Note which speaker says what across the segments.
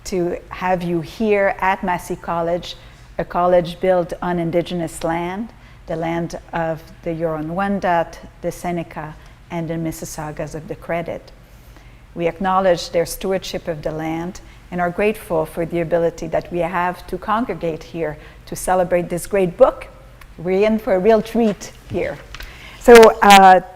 Speaker 1: to have you here at Massey College, a college built on Indigenous land, the land of the Huron-Wendat, the Seneca, and the Mississaugas of the Credit. We acknowledge their stewardship of the land and are grateful for the ability that we have to congregate here to celebrate this great book. We're in for a real treat here. So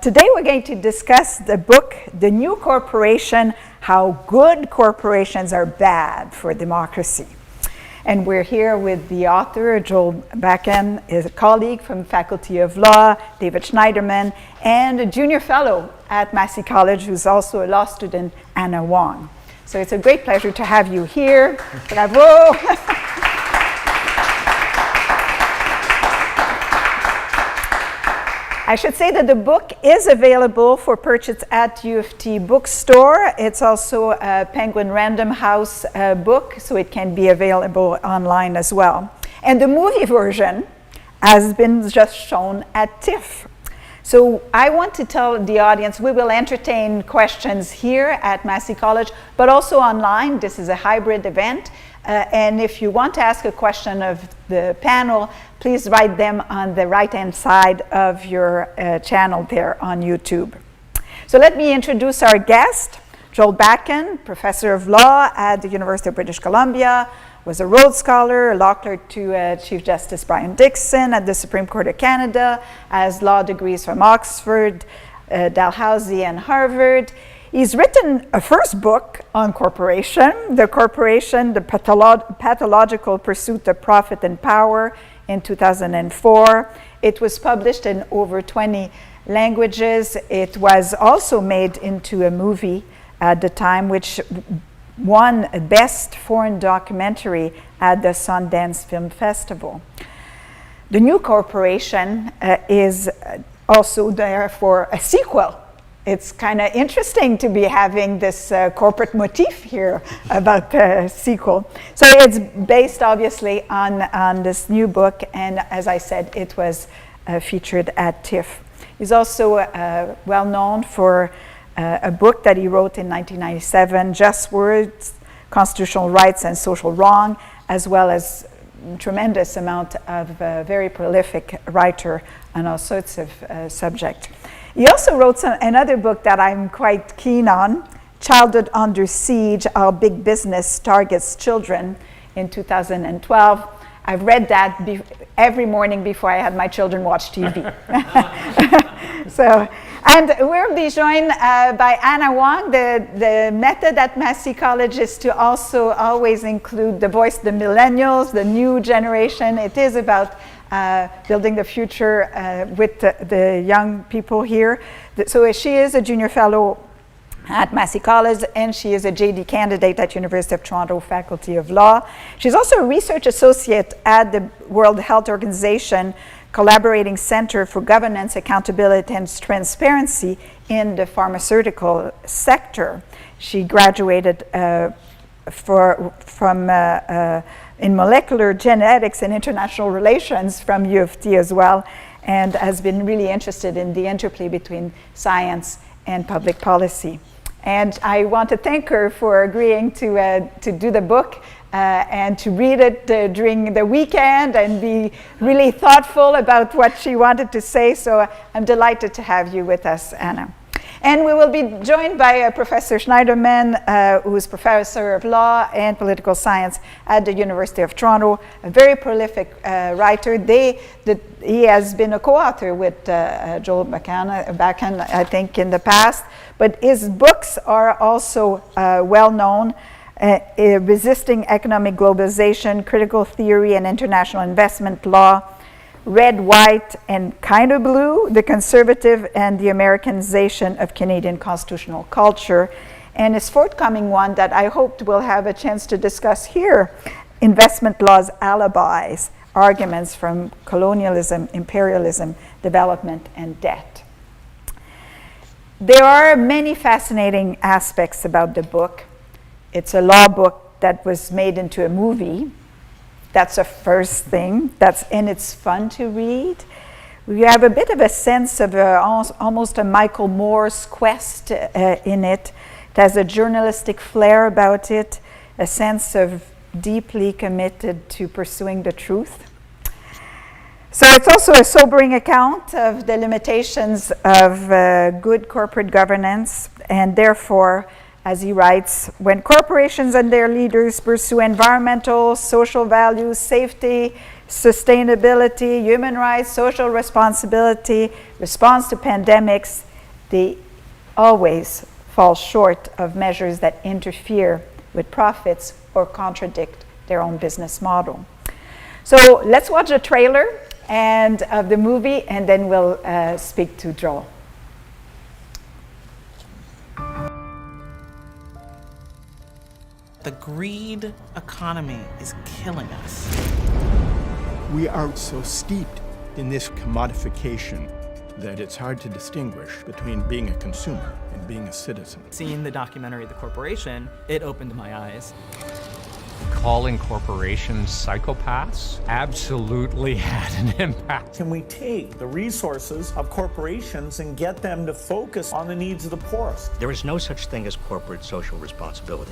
Speaker 1: today we're going to discuss the book, The New Corporation, How Good Corporations Are Bad for Democracy. And we're here with the author, Joel Bakan, is a colleague from Faculty of Law, David Schneiderman, and a junior fellow at Massey College, who's also a law student, Anna Wong. So it's a great pleasure to have you here. Bravo! I should say that the book is available for purchase at U of T bookstore. It's also a Penguin Random House book, so it can be available online as well. And the movie version has been just shown at TIFF. So I want to tell the audience we will entertain questions here at Massey College, but also online. This is a hybrid event. And if you want to ask a question of the panel, please write them on the right-hand side of your channel there on YouTube. So let me introduce our guest, Joel Bakan, professor of law at the University of British Columbia, was a Rhodes Scholar, a law clerk to Chief Justice Brian Dixon at the Supreme Court of Canada, has law degrees from Oxford, Dalhousie, and Harvard. He's written a first book on corporation, The Pathological Pursuit of Profit and Power, in 2004. It was published in over 20 languages. It was also made into a movie at the time, which won Best Foreign Documentary at the Sundance Film Festival. The New Corporation is also there for a sequel. It's kind of interesting to be having this corporate motif here about the sequel. So it's based obviously on this new book, and as I said, it was featured at TIFF. He's also well known for a book that he wrote in 1997, Just Words, Constitutional Rights and Social Wrong, as well as a tremendous amount of very prolific writer on all sorts of subjects. He also wrote another book that I'm quite keen on, Childhood Under Siege, How Big Business Targets Children, in 2012. I've read that every morning before I had my children watch TV. And we'll be joined by Anna Wong. The method at Massey College is to also always include the voice of the millennials, the new generation. It is about building the future with the young people here. So she is a junior fellow at Massey College, and she is a JD candidate at University of Toronto Faculty of Law. She's also a research associate at the World Health Organization Collaborating Center for Governance, Accountability, and Transparency in the pharmaceutical sector. She graduated in molecular genetics and international relations from U of T as well, and has been really interested in the interplay between science and public policy. And I want to thank her for agreeing to do the book and to read it during the weekend and be really thoughtful about what she wanted to say. So I'm delighted to have you with us, Anna. And we will be joined by Professor Schneiderman, who is professor of law and political science at the University of Toronto, a very prolific writer. He has been a co-author with Joel Bakan, I think, in the past, but his books are also well known. Resisting Economic Globalization, Critical Theory and International Investment Law, Red, White, and Kind of Blue, The Conservative and the Americanization of Canadian Constitutional Culture, and his forthcoming one that I hoped we'll have a chance to discuss here, Investment Law's Alibis, Arguments from Colonialism, Imperialism, Development, and Debt. There are many fascinating aspects about the book. It's a law book that was made into a movie. That's a first thing. And it's fun to read. We have a bit of a sense of almost a Michael Moore's quest in it. It has a journalistic flair about it. a sense of deeply committed to pursuing the truth. So it's also a sobering account of the limitations of good corporate governance, and therefore, as he writes, when corporations and their leaders pursue environmental, social values, safety, sustainability, human rights, social responsibility, response to pandemics, they always fall short of measures that interfere with profits or contradict their own business model. So let's watch a trailer of the movie, and then we'll speak to Joel.
Speaker 2: The greed economy is killing us.
Speaker 3: We are so steeped in this commodification that it's hard to distinguish between being a consumer and being a citizen.
Speaker 2: Seeing the documentary The Corporation, it opened my eyes.
Speaker 4: Calling corporations psychopaths absolutely had an impact.
Speaker 5: Can we take the resources of corporations and get them to focus on the needs of the poorest?
Speaker 6: There is no such thing as corporate social responsibility.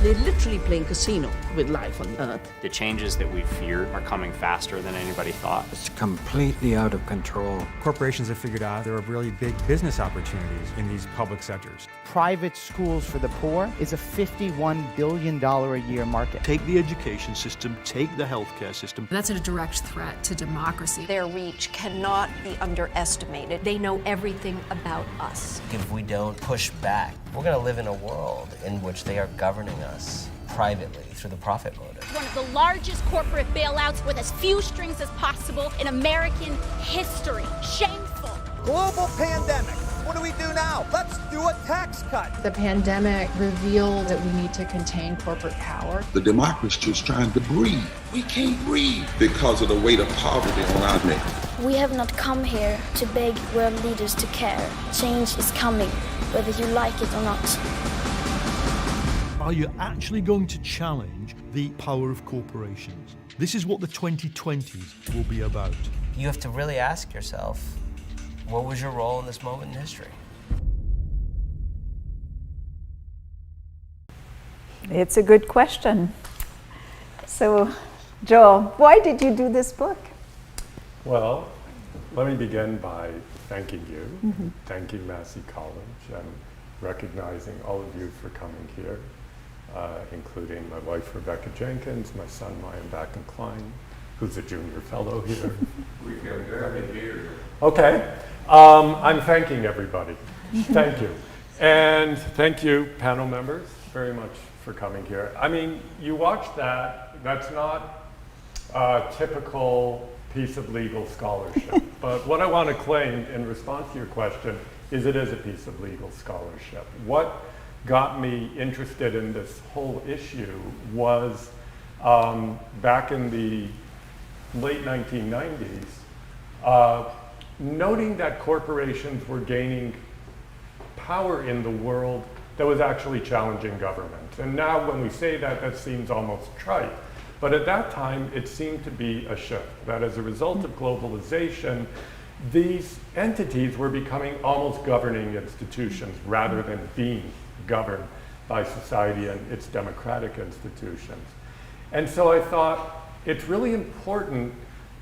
Speaker 7: They're literally playing casino with life on Earth.
Speaker 8: The changes that we feared are coming faster than anybody thought.
Speaker 9: It's completely out of control.
Speaker 10: Corporations have figured out there are really big business opportunities in these public sectors.
Speaker 11: Private schools for the poor is a $51 billion a year market.
Speaker 12: Take the education system, take the healthcare system.
Speaker 13: That's a direct threat to democracy.
Speaker 14: Their reach cannot be underestimated. They know everything about us.
Speaker 15: If we don't push back, we're going to live in a world in which they are governing us privately through the profit motive.
Speaker 16: One of the largest corporate bailouts with as few strings as possible in American history. Shameful.
Speaker 17: Global pandemic. What do we do now? Let's do a tax cut.
Speaker 13: The pandemic revealed that we need to contain corporate power.
Speaker 18: The democracy is trying to breathe. We can't breathe because of the weight of poverty on our neck.
Speaker 19: We have not come here to beg world leaders to care. Change is coming, whether you like it or not.
Speaker 20: Are you actually going to challenge the power of corporations? This is what the 2020s will be about.
Speaker 15: You have to really ask yourself, what was your role in this moment in history?
Speaker 1: It's a good question. So, Joel, why did you do this book?
Speaker 7: Well, let me begin by thanking you, thanking Massey College, and recognizing all of you for coming here, including my wife, Rebecca Jenkins, my son, Ryan Bakan Klein, who's a junior fellow here.
Speaker 20: We can barely hear you.
Speaker 7: Okay. I'm thanking everybody. Thank you. And thank you, panel members, very much for coming here. I mean, you watch that, that's not a typical piece of legal scholarship. But what I want to claim in response to your question is it is a piece of legal scholarship. What got me interested in this whole issue was back in the late 1990s, noting that corporations were gaining power in the world that was actually challenging government. And now when we say that, that seems almost trite. But at that time, it seemed to be a shift, that as a result of globalization, these entities were becoming almost governing institutions rather than being governed by society and its democratic institutions. And so I thought it's really important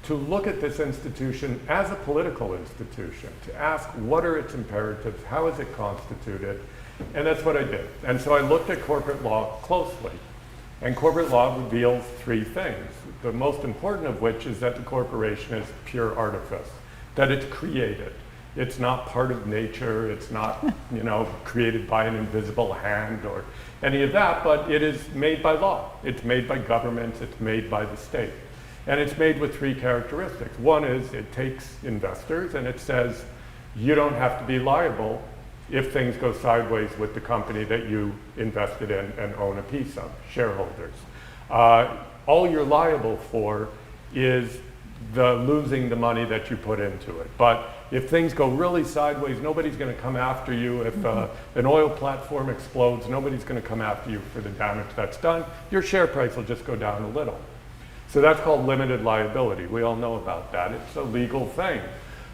Speaker 7: to look at this institution as a political institution, to ask what are its imperatives, how is it constituted, and that's what I did. And so I looked at corporate law closely, and corporate law reveals three things, the most important of which is that the corporation is pure artifice, that it's created. It's not part of nature, it's not, created by an invisible hand or any of that, but it is made by law. It's made by governments, it's made by the state. And it's made with three characteristics. One is it takes investors and it says you don't have to be liable if things go sideways with the company that you invested in and own a piece of, shareholders. All you're liable for is the losing the money that you put into it. But if things go really sideways, nobody's going to come after you. If an oil platform explodes, nobody's going to come after you for the damage that's done. Your share price will just go down a little. So that's called limited liability. We all know about that. It's a legal thing.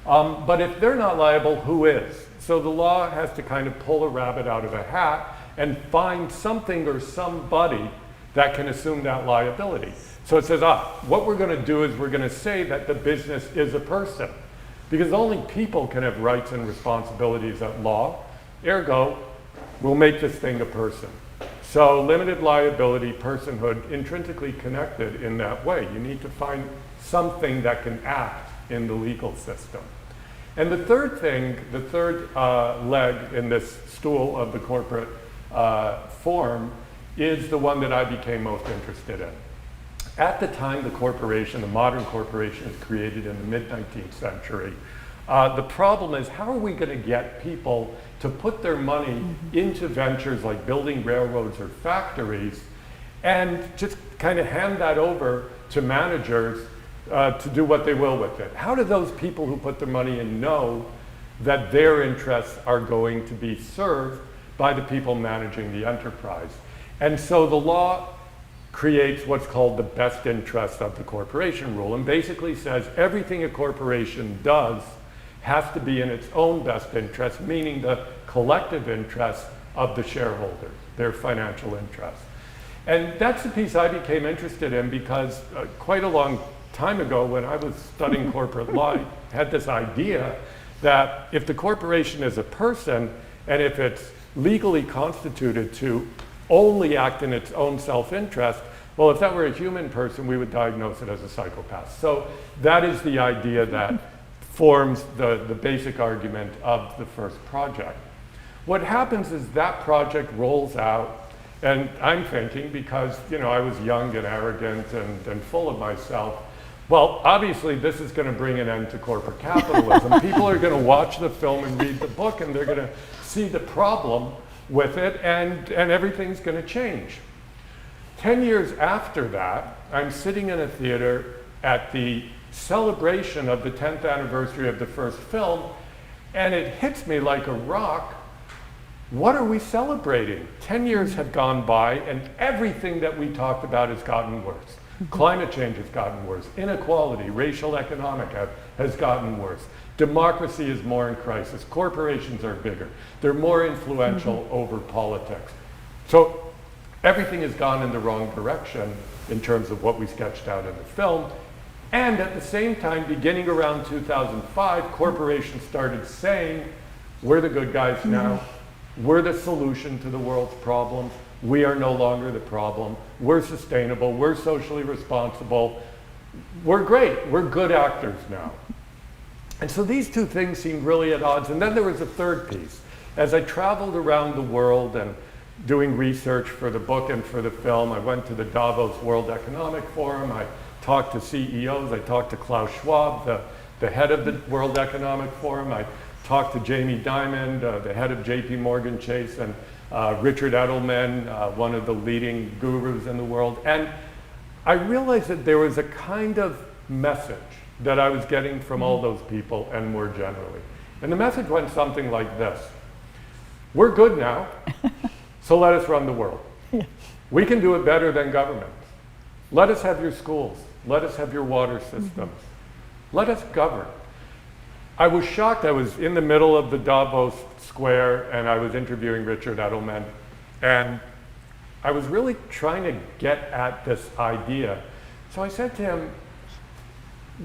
Speaker 7: But if they're not liable, who is? So the law has to kind of pull a rabbit out of a hat and find something or somebody that can assume that liability. So it says, what we're going to do is we're going to say that the business is a person, because only people can have rights and responsibilities at law. Ergo, we'll make this thing a person. So limited liability, personhood, intrinsically connected in that way. You need to find something that can act in the legal system. And the third thing, the third leg in this stool of the corporate form is the one that I became most interested in. At the time the corporation, the modern corporation, is created in the mid-19th century, the problem is, how are we going to get people to put their money into ventures like building railroads or factories and just kind of hand that over to managers to do what they will with it? How do those people who put their money in know that their interests are going to be served by the people managing the enterprise? And so the law creates what's called the best interest of the corporation rule, and basically says everything a corporation does has to be in its own best interest, meaning the collective interest of the shareholders, their financial interests. And that's the piece I became interested in because quite a long time ago when I was studying corporate law, I had this idea that if the corporation is a person and if it's legally constituted to only act in its own self-interest, well, if that were a human person, we would diagnose it as a psychopath. So that is the idea that forms the basic argument of the first project. What happens is that project rolls out, and I'm thinking, because I was young and arrogant and full of myself, well, obviously this is going to bring an end to corporate capitalism. People are going to watch the film and read the book, and they're going to see the problem with it, and everything's going to change. 10 years after that, I'm sitting in a theater at the celebration of the 10th anniversary of the first film, and it hits me like a rock. What are we celebrating? 10 years have gone by, and everything that we talked about has gotten worse. Climate change has gotten worse. Inequality, racial, economic has gotten worse. Democracy is more in crisis. Corporations are bigger. They're more influential over politics. So everything has gone in the wrong direction in terms of what we sketched out in the film. And at the same time, beginning around 2005, corporations started saying, we're the good guys now. We're the solution to the world's problems. We are no longer the problem. We're sustainable. We're socially responsible. We're great. We're good actors now. And so these two things seemed really at odds. And then there was a third piece. As I traveled around the world and doing research for the book and for the film, I went to the Davos World Economic Forum. I talked to CEOs. I talked to Klaus Schwab, the head of the World Economic Forum. I talked to Jamie Dimon, the head of JP Morgan Chase, and Richard Edelman, one of the leading gurus in the world. And I realized that there was a kind of message that I was getting from all those people and more generally. And the message went something like this: we're good now, so let us run the world. We can do it better than government. Let us have your schools. Let us have your water systems. Let us govern. I was shocked. I was in the middle of the Davos Square and I was interviewing Richard Edelman, and I was really trying to get at this idea. So I said to him,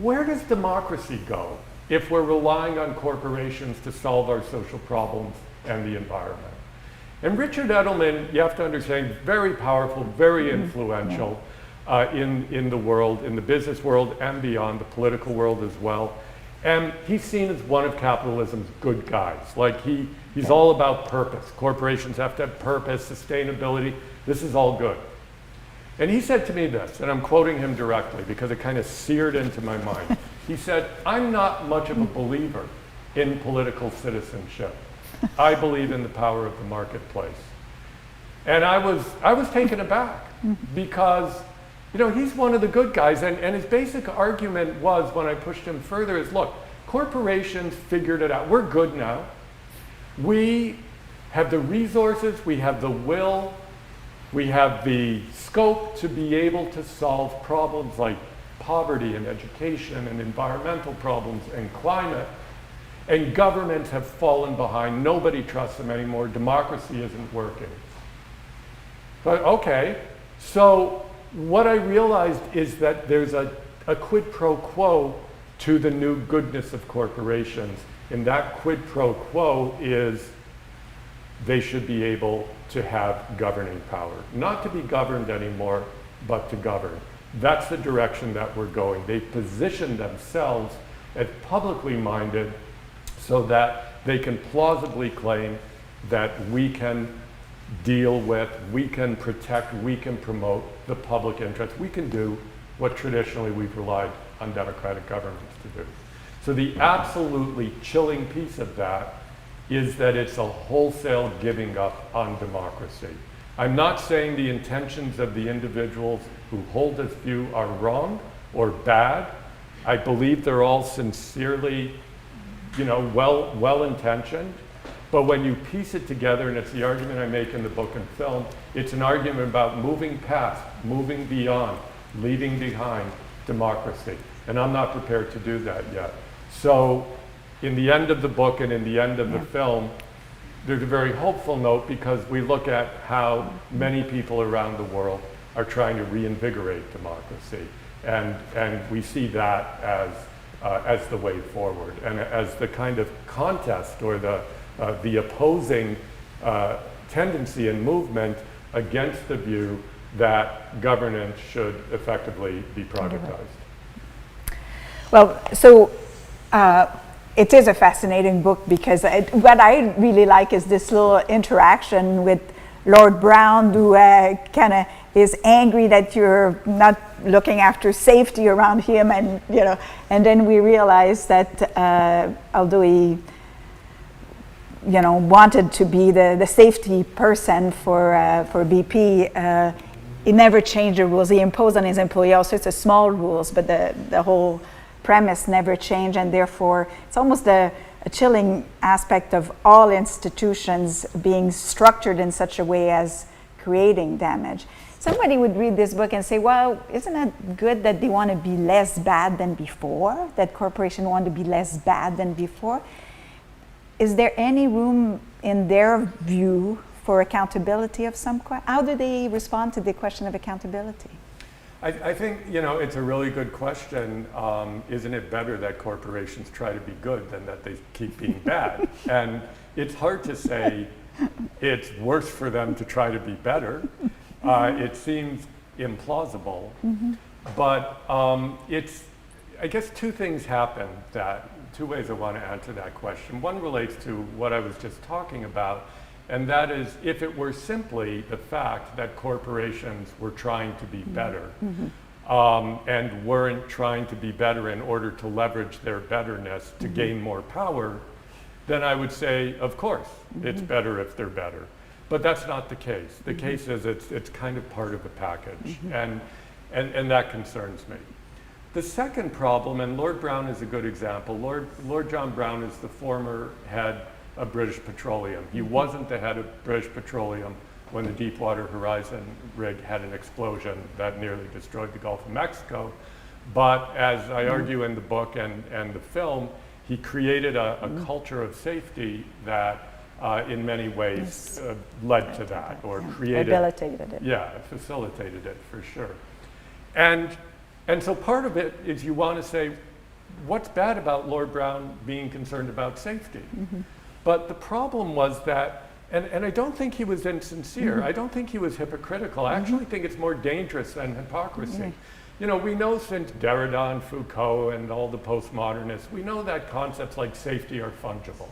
Speaker 7: where does democracy go if we're relying on corporations to solve our social problems and the environment? And Richard Edelman, you have to understand, very powerful, very influential in the world, in the business world and beyond, the political world as well. And he's seen as one of capitalism's good guys. Like he's all about purpose. Corporations have to have purpose, sustainability. This is all good. And he said to me this, and I'm quoting him directly because it kind of seared into my mind. He said, I'm not much of a believer in political citizenship. I believe in the power of the marketplace. And I was taken aback because, he's one of the good guys. And his basic argument was, when I pushed him further, is, look, corporations figured it out. We're good now. We have the resources, we have the will, we have the scope to be able to solve problems like poverty and education and environmental problems and climate. And governments have fallen behind. Nobody trusts them anymore. Democracy isn't working. But okay, So what I realized is that there's a quid pro quo to the new goodness of corporations. And that quid pro quo is they should be able to have governing power. Not to be governed anymore, but to govern. That's the direction that we're going. They position themselves as publicly minded so that they can plausibly claim that we can deal with, we can protect, we can promote the public interest. We can do what traditionally we've relied on democratic governments to do. So the absolutely chilling piece of that is that it's a wholesale giving up on democracy. I'm not saying the intentions of the individuals who hold this view are wrong or bad. I believe they're all sincerely, well-intentioned. But when you piece it together, and it's the argument I make in the book and film, it's an argument about moving past, moving beyond, leaving behind democracy. And I'm not prepared to do that yet. So in the end of the book and in the end of the film, there's a very hopeful note because we look at how many people around the world are trying to reinvigorate democracy. And we see that as the way forward and as the kind of contest or the opposing tendency and movement against the view that governance should effectively be privatized.
Speaker 1: Well, so it is a fascinating book because what I really like is this little interaction with Lord Brown, who kind of is angry that you're not looking after safety around him, and and then we realize that although he wanted to be the safety person for BP, he never changed the rules. He imposed on his employee all sorts of small rules, but the whole premise never changed, and therefore it's almost a chilling aspect of all institutions being structured in such a way as creating damage. Somebody would read this book and say, well, isn't it good that they want to be less bad than before, that corporations want to be less bad than before? Is there any room in their view for accountability of some kind? How do they respond to the question of accountability?
Speaker 7: I think, it's a really good question. Isn't it better that corporations try to be good than that they keep being bad? And it's hard to say it's worse for them to try to be better. It seems implausible. But I guess two things happen two ways I want to answer that question. One relates to what I was just talking about, and that is if it were simply the fact that corporations were trying to be better and weren't trying to be better in order to leverage their betterness to gain more power, then I would say, of course, it's better if they're better. But that's not the case. The case is it's kind of part of the package, and that concerns me. The second problem, and Lord Brown is a good example, Lord John Brown is the former head of British Petroleum. He wasn't the head of British Petroleum when the Deepwater Horizon rig had an explosion that nearly destroyed the Gulf of Mexico. But as I argue in the book and the film, he created a culture of safety that in many ways led to that, or created...
Speaker 1: Rehabilitated it.
Speaker 7: Yeah, facilitated it for sure. And so part of it is you want to say, what's bad about Lord Brown being concerned about safety? But the problem was that, and I don't think he was insincere, I don't think he was hypocritical, I actually think it's more dangerous than hypocrisy. We know since Derrida and Foucault and all the postmodernists, we know that concepts like safety are fungible.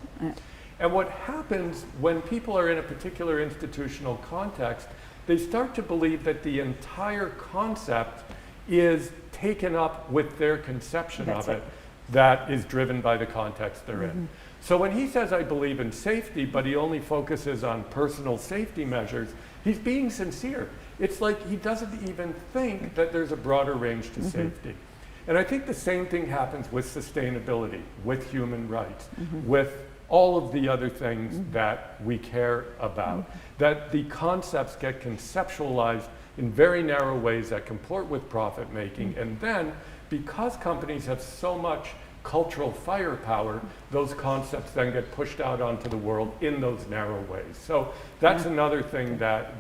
Speaker 7: And what happens when people are in a particular institutional context, they start to believe that the entire concept is taken up with their conception of it that is driven by the context they're in. So when he says, I believe in safety, but he only focuses on personal safety measures, he's being sincere. It's like he doesn't even think that there's a broader range to safety. And I think the same thing happens with sustainability, with human rights, with all of the other things that we care about, that the concepts get conceptualized in very narrow ways that comport with profit making, and then because companies have so much cultural firepower, those concepts then get pushed out onto the world in those narrow ways. So that's another thing that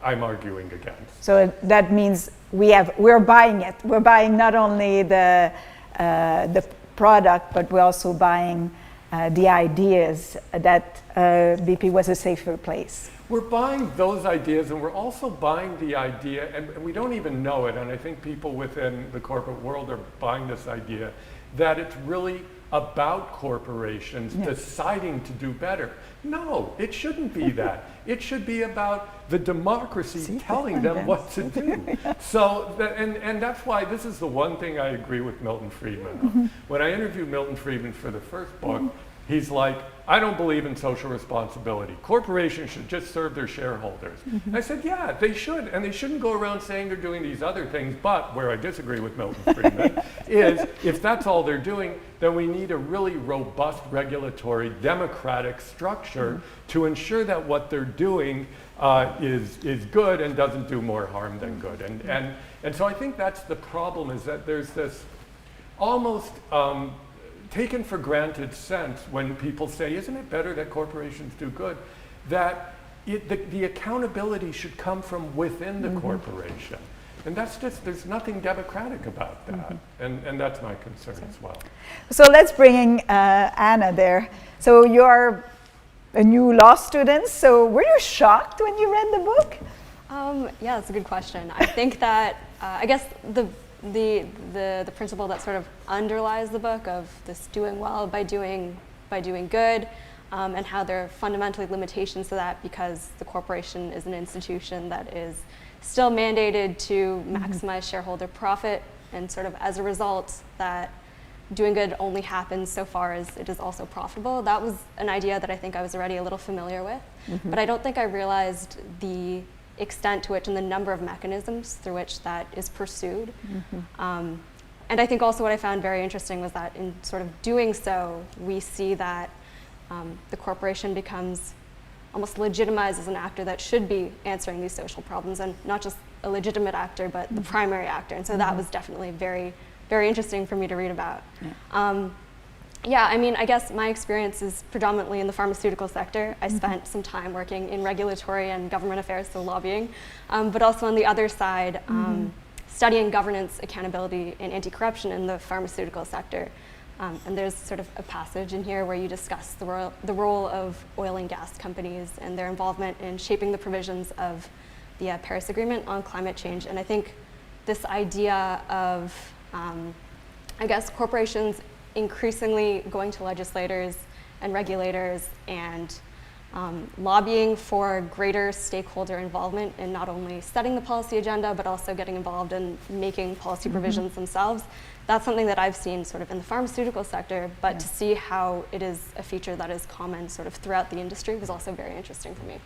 Speaker 7: I'm arguing against.
Speaker 1: So that means we're buying it. We're buying not only the product, but we're also buying the ideas that BP was a safer place.
Speaker 7: We're buying those ideas, and we're also buying the idea, and we don't even know it, and I think people within the corporate world are buying this idea, that it's really about corporations deciding to do better. No, it shouldn't be that. It should be about the democracy telling them what to do. So, and that's why this is the one thing I agree with Milton Friedman on. When I interviewed Milton Friedman for the first book, he's like, I don't believe in social responsibility. Corporations should just serve their shareholders. And I said, yeah, they should. And they shouldn't go around saying they're doing these other things. But where I disagree with Milton Friedman is if that's all they're doing, then we need a really robust regulatory democratic structure to ensure that what they're doing is good and doesn't do more harm than good. And so I think that's the problem, is that there's this almost taken for granted sense when people say, isn't it better that corporations do good, that the accountability should come from within the corporation. And that's just, there's nothing democratic about that. And that's my concern as well.
Speaker 1: So let's bring in Anna there. So you're a new law student, so were you shocked when you read the book?
Speaker 21: Yeah, that's a good question. I think that, I guess the principle that sort of underlies the book of this doing well by doing good, and how there are fundamentally limitations to that because the corporation is an institution that is still mandated to maximize shareholder profit, and sort of as a result that doing good only happens so far as it is also profitable. That was an idea that I think I was already a little familiar with, but I don't think I realized the extent to which and the number of mechanisms through which that is pursued. And I think also what I found very interesting was that in sort of doing so, we see that the corporation becomes almost legitimized as an actor that should be answering these social problems, and not just a legitimate actor, but the primary actor. And so that was definitely very, very interesting for me to read about. Yeah, I mean, I guess my experience is predominantly in the pharmaceutical sector. I spent some time working in regulatory and government affairs, so lobbying, but also on the other side, studying governance, accountability, and anti-corruption in the pharmaceutical sector. And there's sort of a passage in here where you discuss the role of oil and gas companies and their involvement in shaping the provisions of the Paris Agreement on climate change. And I think this idea of, I guess, corporations increasingly going to legislators and regulators and lobbying for greater stakeholder involvement in not only setting the policy agenda, but also getting involved in making policy provisions themselves. That's something that I've seen sort of in the pharmaceutical sector, but to see how it is a feature that is common sort of throughout the industry was also very interesting for me.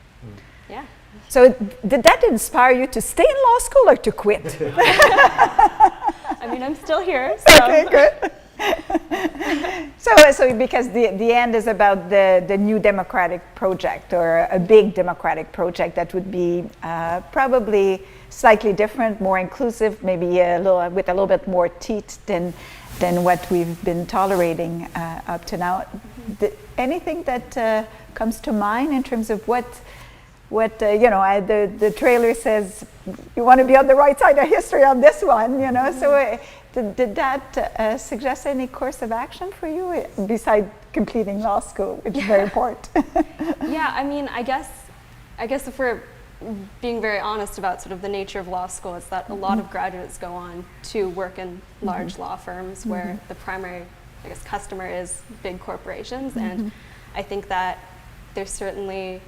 Speaker 21: Yeah.
Speaker 1: So did that inspire you to stay in law school or to quit?
Speaker 21: I mean, I'm still here. So.
Speaker 1: Okay, good. So because the end is about the new democratic project, or a big democratic project that would be probably slightly different, more inclusive, maybe with a little bit more teeth than what we've been tolerating up to now. Anything that comes to mind in terms of what the trailer says, you want to be on the right side of history on this one, so did that suggest any course of action for you besides completing law school, which is very important?
Speaker 21: Yeah, I mean, I guess if we're being very honest about sort of the nature of law school, it's that a lot of graduates go on to work in large law firms where the primary, I guess, customer is big corporations. And I think that there's certainly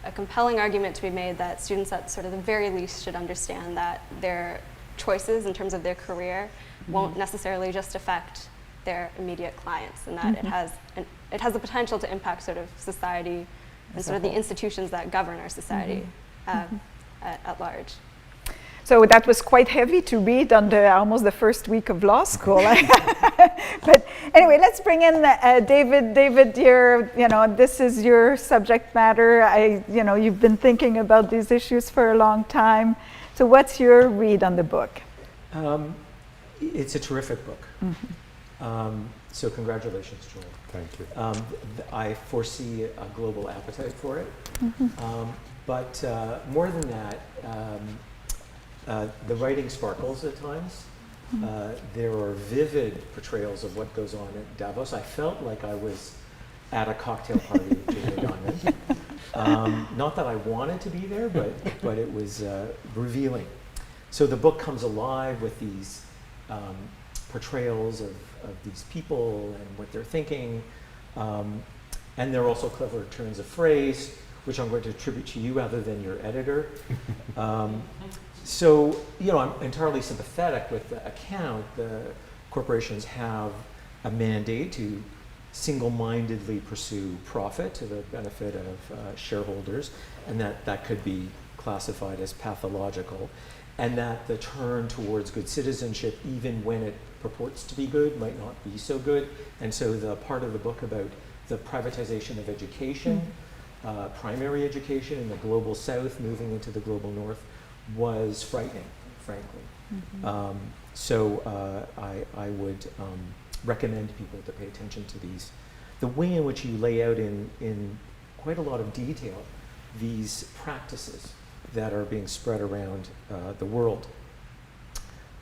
Speaker 21: a compelling argument to be made that students at sort of the very least should understand that their choices in terms of their career won't necessarily just affect their immediate clients, and that it has the potential to impact sort of society and sort of the institutions that govern our society at large.
Speaker 1: So that was quite heavy to read on almost the first week of law school. But anyway, let's bring in David. David, this is your subject matter. You've been thinking about these issues for a long time. So what's your read on the book?
Speaker 22: It's a terrific book. So congratulations, Joel.
Speaker 7: Thank you.
Speaker 22: I foresee a global appetite for it. But more than that, the writing sparkles at times. There are vivid portrayals of what goes on at Davos. I felt like I was at a cocktail party at Jamie Dimon. Not that I wanted to be there, but it was revealing. So the book comes alive with these portrayals of these people and what they're thinking. And there are also clever turns of phrase, which I'm going to attribute to you rather than your editor. So, I'm entirely sympathetic with the account. The corporations have a mandate to single-mindedly pursue profit to the benefit of shareholders, and that could be classified as pathological, and that the turn towards good citizenship, even when it purports to be good, might not be so good. And so the part of the book about the privatization of education, primary education in the global south moving into the global north, was frightening, frankly. So I would recommend people to pay attention to these. The way in which you lay out in quite a lot of detail these practices that are being spread around the world.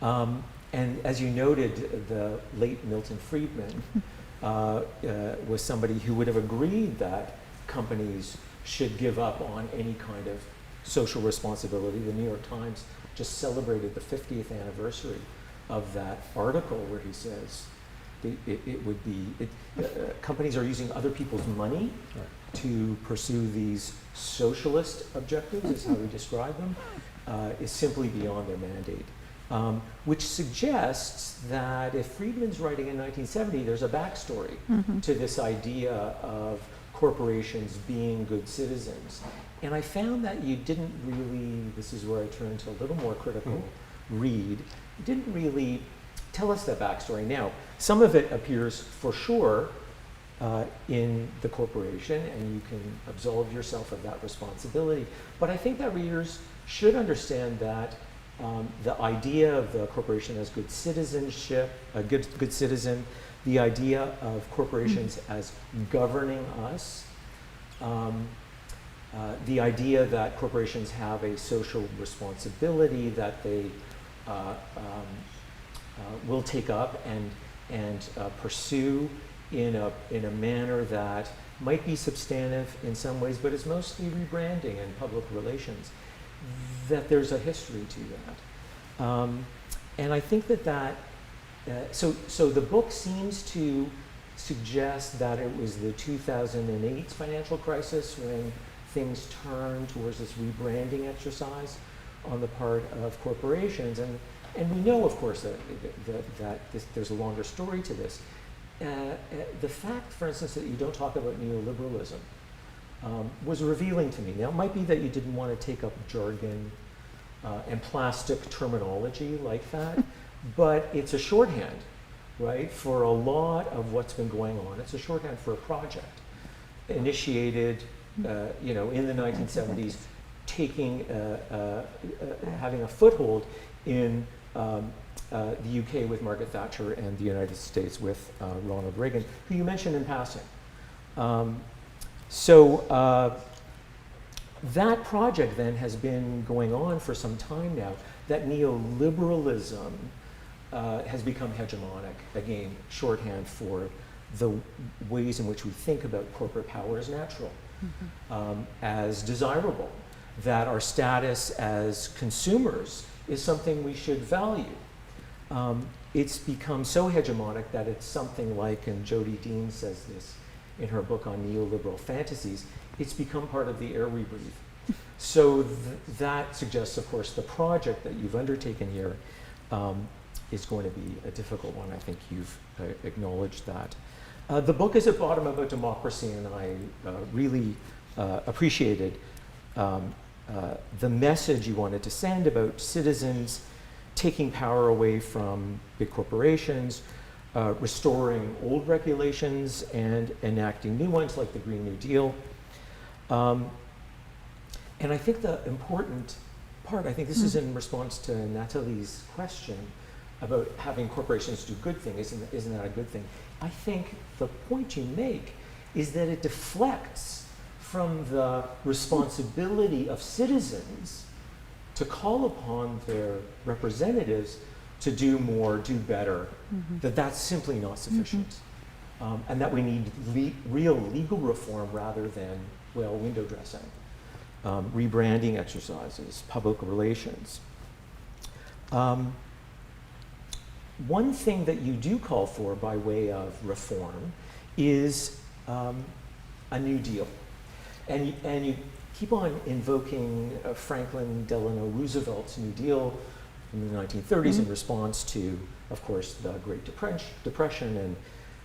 Speaker 22: And as you noted, the late Milton Friedman was somebody who would have agreed that companies should give up on any kind of social responsibility. The New York Times just celebrated the 50th anniversary of that article where he says companies are using other people's money to pursue these socialist objectives, is how we describe them, is simply beyond their mandate. Which suggests that if Friedman's writing in 1970, there's a backstory to this idea of corporations being good citizens. And I found that you didn't really, this is where I turn to a little more critical read, you didn't really tell us that backstory. Now, some of it appears for sure in the corporation, and you can absolve yourself of that responsibility. But I think that readers should understand that the idea of the corporation as good citizenship, a good citizen, the idea of corporations as governing us, the idea that corporations have a social responsibility that they will take up and pursue in a manner that might be substantive in some ways, but is mostly rebranding and public relations, that there's a history to that. And I think so the book seems to suggest that it was the 2008 financial crisis when things turned towards this rebranding exercise on the part of corporations. And we know, of course, that there's a longer story to this. The fact, for instance, that you don't talk about neoliberalism was revealing to me. Now, it might be that you didn't want to take up jargon and plastic terminology like that, but it's a shorthand, right, for a lot of what's been going on. It's a shorthand for a project initiated, in the 1970s, having a foothold in the UK with Margaret Thatcher and the United States with Ronald Reagan, who you mentioned in passing. So that project then has been going on for some time now. That neoliberalism has become hegemonic, again, shorthand for the ways in which we think about corporate power as natural, as desirable, that our status as consumers is something we should value. It's become so hegemonic that it's something like, and Jodi Dean says this in her book on neoliberal fantasies, it's become part of the air we breathe. So that suggests, of course, the project that you've undertaken here is going to be a difficult one. I think you've acknowledged that. The book is at bottom about democracy, and I really appreciated the message you wanted to send about citizens taking power away from big corporations, restoring old regulations and enacting new ones like the Green New Deal. And I think the important part, I think this is in response to Nathalie's question about having corporations do good things, isn't that a good thing? I think the point you make is that it deflects from the responsibility of citizens to call upon their representatives to do more, do better, that's simply not sufficient. And that we need real legal reform rather than, well, window dressing, rebranding exercises, public relations. One thing that you do call for by way of reform is a New Deal. And you keep on invoking Franklin Delano Roosevelt's New Deal in the 1930s in response to, of course, the Great Depression and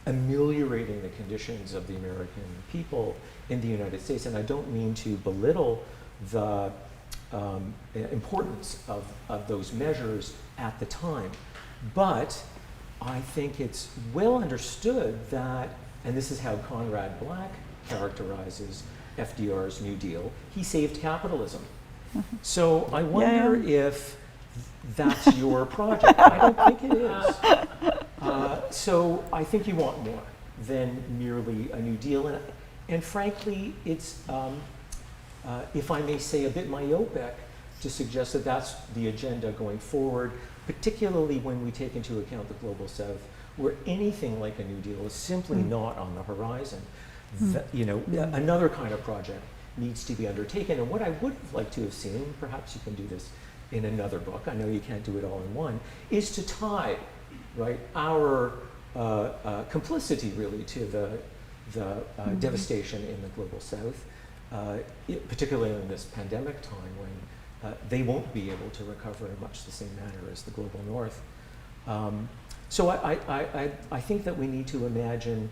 Speaker 22: ameliorating the conditions of the American people in the United States. And I don't mean to belittle the importance of those measures at the time. But I think it's well understood that, and this is how Conrad Black characterizes FDR's New Deal, he saved capitalism. So I wonder if that's your project. I don't think it is. So I think you want more than merely a New Deal. And frankly, it's, if I may say, a bit myopic to suggest that that's the agenda going forward, particularly when we take into account the Global South, where anything like a New Deal is simply not on the horizon. Another kind of project needs to be undertaken. And what I would have liked to have seen, perhaps you can do this in another book, I know you can't do it all in one, is to tie, right, our complicity really to the devastation in the Global South, particularly in this pandemic time when they won't be able to recover in much the same manner as the Global North. So I think that we need to imagine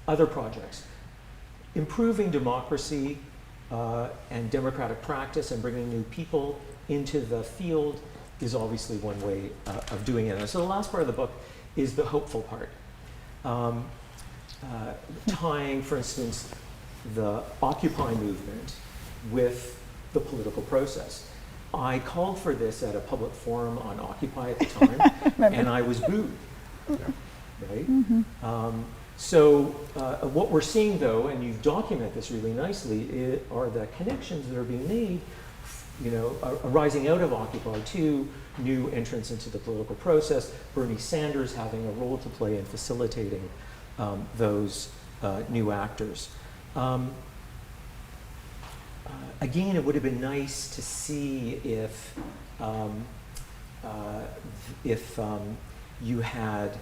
Speaker 22: other projects. Improving democracy and democratic practice and bringing new people into the field is obviously one way of doing it. And so the last part of the book is the hopeful part. Tying, for instance, the Occupy movement with the political process. I called for this at a public forum on Occupy at the time, and I was booed. Right? So what we're seeing, though, and you've documented this really nicely, are the connections that are being made, arising out of Occupy to new entrants into the political process, Bernie Sanders having a role to play in facilitating those new actors. Again, it would have been nice to see if you had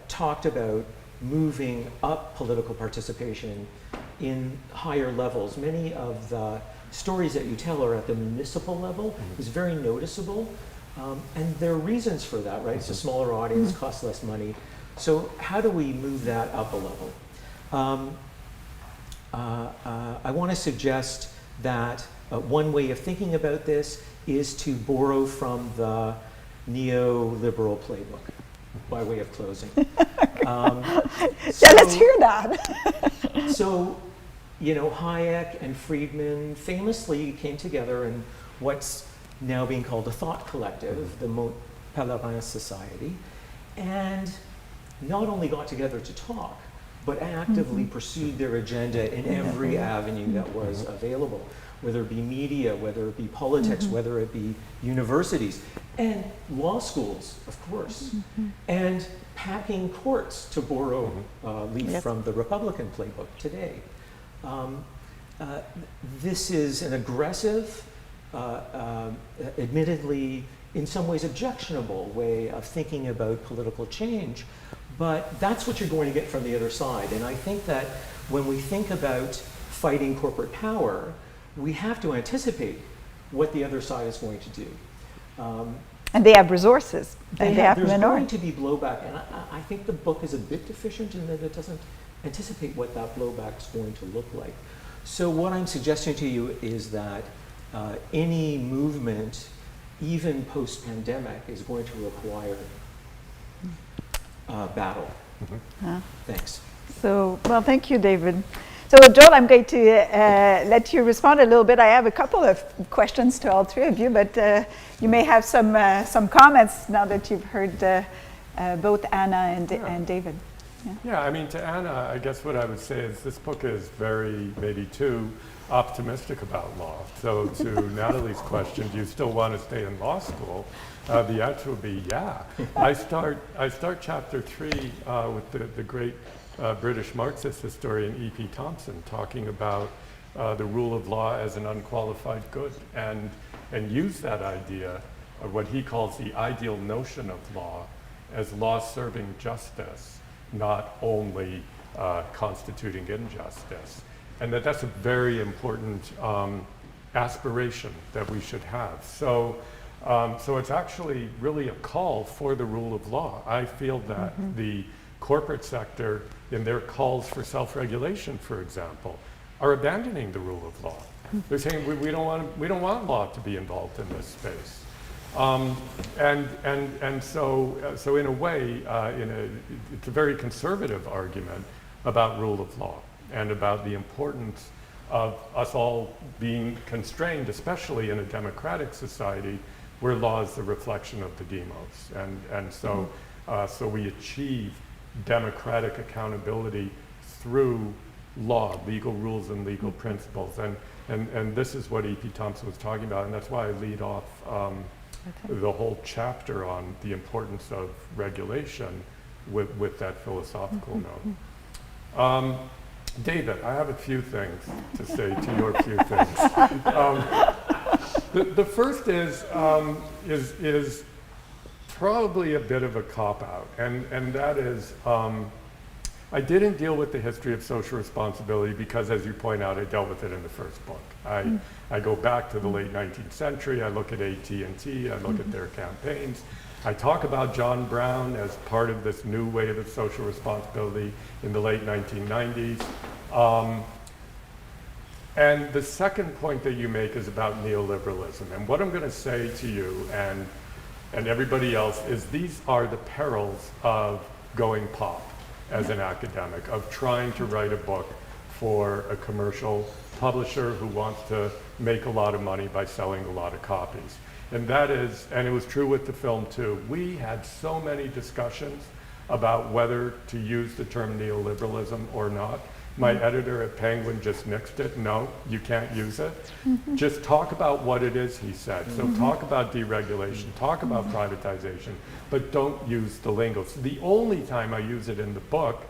Speaker 22: talked about moving up political participation in higher levels. Many of the stories that you tell are at the municipal level. It's very noticeable. And there are reasons for that, right? It's a smaller audience, costs less money. So how do we move that up a level? I want to suggest that one way of thinking about this is to borrow from the neoliberal playbook, by way of closing.
Speaker 1: Let's hear that.
Speaker 22: So, Hayek and Friedman famously came together in what's now being called a thought collective, the Mont Pelerin Society, and not only got together to talk, but actively pursued their agenda in every avenue that was available, whether it be media, whether it be politics, whether it be universities, and law schools, of course, and packing courts, to borrow leaf from the Republican playbook today. This is an aggressive, admittedly, in some ways objectionable way of thinking about political change, but that's what you're going to get from the other side. And I think that when we think about fighting corporate power, we have to anticipate what the other side is going to do.
Speaker 1: And they have resources.
Speaker 22: They have there's going to be blowback, and I think the book is a bit deficient in that it doesn't anticipate what that blowback is going to look like. So what I'm suggesting to you is that any movement, even post-pandemic, is going to require battle. Thanks.
Speaker 1: So, well, thank you, David. So, Joel, I'm going to let you respond a little bit. I have a couple of questions to all three of you, but you may have some comments now that you've heard both Anna and David.
Speaker 7: Yeah, I mean, to Anna, I guess what I would say is this book is very, maybe too optimistic about law. So to Nathalie's question, do you still want to stay in law school? The answer would be yeah. I start chapter 3 with the great British Marxist historian E.P. Thompson talking about the rule of law as an unqualified good, and use that idea of what he calls the ideal notion of law as law serving justice, not only constituting injustice. And that's a very important aspiration that we should have. So it's actually really a call for the rule of law. I feel that the corporate sector, in their calls for self-regulation, for example, are abandoning the rule of law. They're saying we don't want law to be involved in this space. And so in a way, it's a very conservative argument about rule of law and about the importance of us all being constrained, especially in a democratic society where law is the reflection of the demos. And so we achieve democratic accountability through law, legal rules and legal principles. And this is what E.P. Thompson was talking about, and that's why I lead off the whole chapter on the importance of regulation with that philosophical note. David, I have a few things to say to your few things. The first is probably a bit of a cop-out, and that is, I didn't deal with the history of social responsibility because, as you point out, I dealt with it in the first book. I go back to the late 19th century, I look at AT&T, I look at their campaigns. I talk about John Brown as part of this new wave of social responsibility in the late 1990s. And the second point that you make is about neoliberalism. And what I'm going to say to you and everybody else is these are the perils of going pop as an academic, of trying to write a book for a commercial publisher who wants to make a lot of money by selling a lot of copies. And that is, and it was true with the film too, we had so many discussions about whether to use the term neoliberalism or not. My editor at Penguin just nixed it. No, you can't use it. Just talk about what it is, he said. So talk about deregulation, talk about privatization, but don't use the lingo. So the only time I use it in the book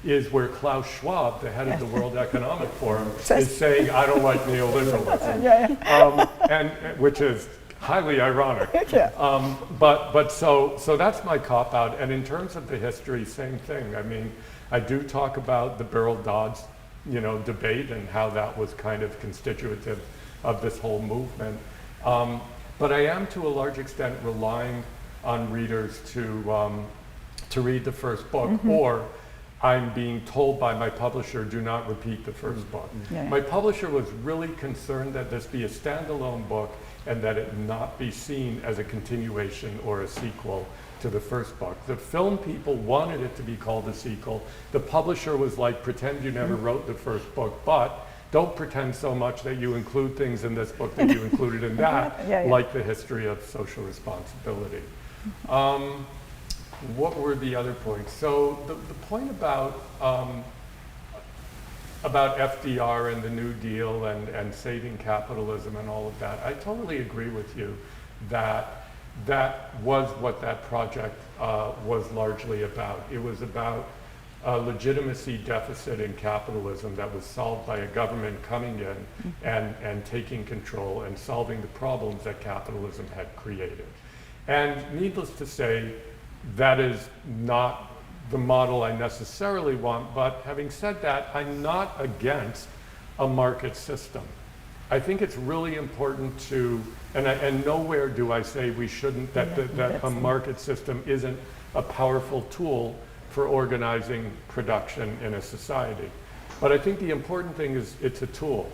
Speaker 7: is where Klaus Schwab, the head of the World Economic Forum, is saying, I don't like neoliberalism, and which is highly ironic. But so that's my cop-out. And in terms of the history, same thing. I mean, I do talk about the Burrell-Dodds, debate and how that was kind of constitutive of this whole movement. But I am, to a large extent, relying on readers to read the first book, or I'm being told by my publisher, do not repeat the first book. My publisher was really concerned that this be a standalone book and that it not be seen as a continuation or a sequel to the first book. The film people wanted it to be called a sequel. The publisher was like, pretend you never wrote the first book, but don't pretend so much that you include things in this book that you included in that, like the history of social responsibility. What were the other points? So the point about FDR and the New Deal and saving capitalism and all of that, I totally agree with you that that was what that project was largely about. It was about a legitimacy deficit in capitalism that was solved by a government coming in and taking control and solving the problems that capitalism had created. And needless to say, that is not the model I necessarily want, but having said that, I'm not against a market system. I think it's really important to, and nowhere do I say we shouldn't, that a market system isn't a powerful tool for organizing production in a society. But I think the important thing is it's a tool.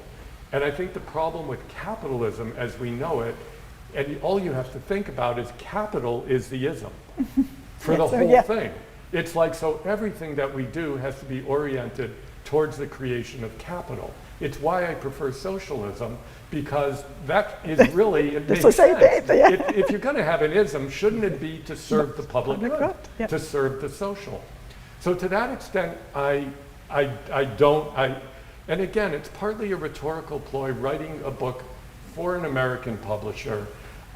Speaker 7: And I think the problem with capitalism as we know it, and all you have to think about is capital is the ism for the whole thing. It's like, so everything that we do has to be oriented towards the creation of capital. It's why I prefer socialism, because that is really, it makes sense. If you're going to have an ism, shouldn't it be to serve the public good, to serve the social? So to that extent, and again, it's partly a rhetorical ploy, writing a book for an American publisher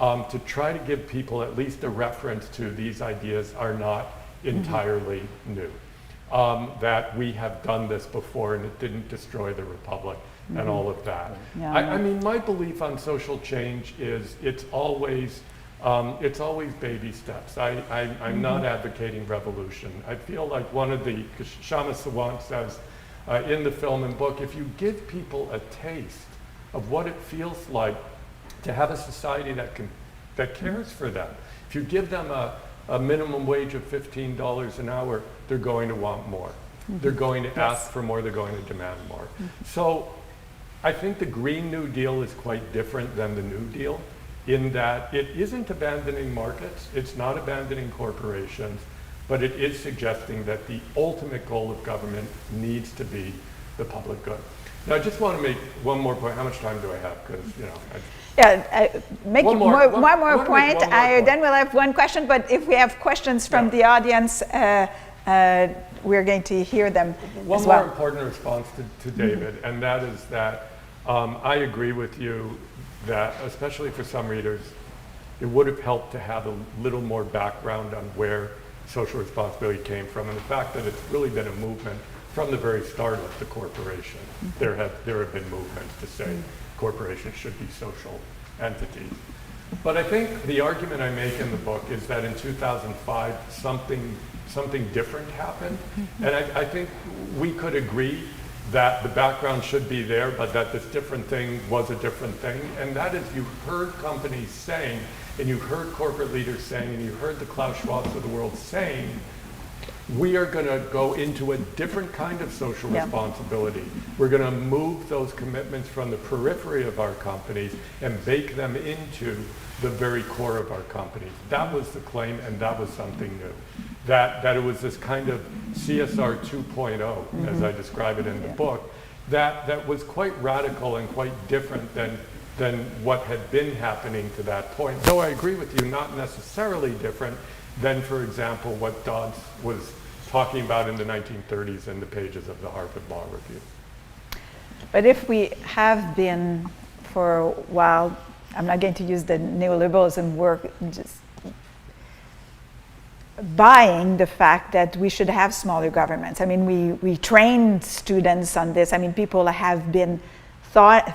Speaker 7: to try to give people at least a reference to these ideas are not entirely new. That we have done this before and it didn't destroy the Republic and all of that.
Speaker 1: Yeah,
Speaker 7: I mean, my belief on social change is it's always baby steps. I'm not advocating revolution. I feel like one of the, Kshama Sawant says in the film and book, if you give people a taste of what it feels like to have a society that cares for them, if you give them a minimum wage of $15 an hour, they're going to want more. They're going to ask for more, they're going to demand more. So I think the Green New Deal is quite different than the New Deal in that it isn't abandoning markets, it's not abandoning corporations, but it is suggesting that the ultimate goal of government needs to be the public good. Now I just want to make one more point. How much time do I have? Because, you know,
Speaker 1: make one more point. Then we'll have one question, but if we have questions from the audience, we're going to hear them
Speaker 7: One
Speaker 1: as well.
Speaker 7: more important response to David, and that is that I agree with you that, especially for some readers, it would have helped to have a little more background on where social responsibility came from, and the fact that it's really been a movement from the very start of the corporation. There have been movements to say corporations should be social entities. But I think the argument I make in the book is that in 2005, something different happened. And I think we could agree that the background should be there, but that this different thing was a different thing. And that is, you heard companies saying, and you heard corporate leaders saying, and you heard the Klaus Schwabs of the world saying, we are going to go into a different kind of social responsibility. We're going to move those commitments from the periphery of our companies and bake them into the very core of our companies. That was the claim, and that was something new. That it was this kind of CSR 2.0, as I describe it in the book, that was quite radical and quite different than what had been happening to that point. Though I agree with you, not necessarily different than, for example, what Dodds was talking about in the 1930s in the pages of the Harvard Law Review.
Speaker 1: But if we have been for a while, I'm not going to use the neoliberalism word, just buying the fact that we should have smaller governments. I mean, we trained students on this. I mean, people have been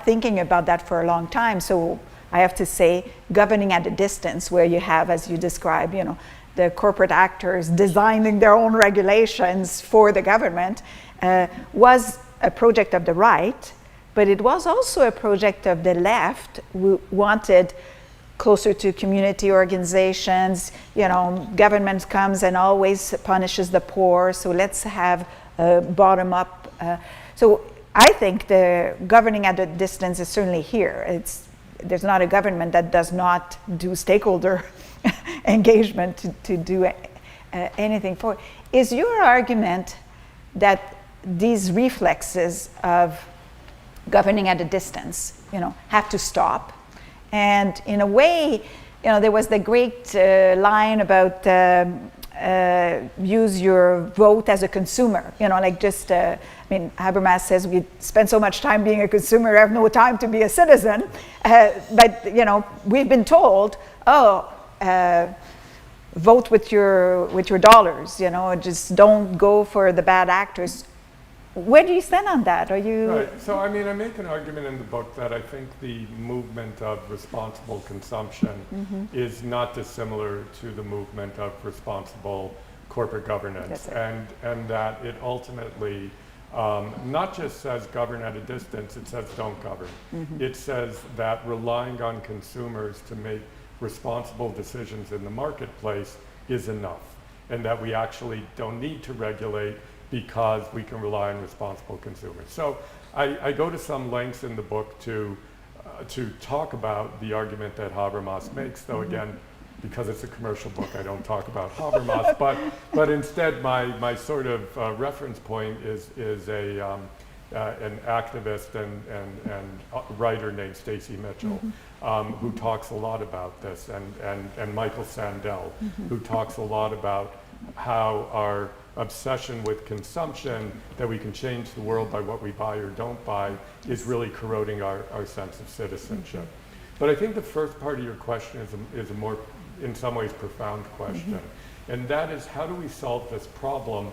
Speaker 1: thinking about that for a long time. So I have to say, governing at a distance, where you have, as you describe, you know, the corporate actors designing their own regulations for the government, was a project of the right, but it was also a project of the left, who wanted closer to community organizations. You know, government comes and always punishes the poor, so let's have a bottom-up. So I think the governing at a distance is certainly here. There's not a government that does not do stakeholder engagement to do anything for it. Is your argument that these reflexes of governing at a distance, you know, have to stop? And in a way, you know, there was the great line about use your vote as a consumer, you know, like just, I mean, Habermas says we spend so much time being a consumer, we have no time to be a citizen. But, you know, we've been told, vote with your dollars, you know, just don't go for the bad actors. Where do you stand on that? Are you...
Speaker 7: Right. So, I mean, I make an argument in the book that I think the movement of responsible consumption is not dissimilar to the movement of responsible corporate governance, and that it ultimately not just says govern at a distance, it says don't govern. It says that relying on consumers to make responsible decisions in the marketplace is enough, and that we actually don't need to regulate because we can rely on responsible consumers. So I go to some lengths in the book to talk about the argument that Habermas makes, though again, because it's a commercial book, I don't talk about Habermas, but instead my sort of reference point is an activist and writer named Stacy Mitchell, who talks a lot about this, and Michael Sandel, who talks a lot about how our obsession with consumption, that we can change the world by what we buy or don't buy, is really corroding our sense of citizenship. But I think the first part of your question is a more, in some ways, profound question. And that is, how do we solve this problem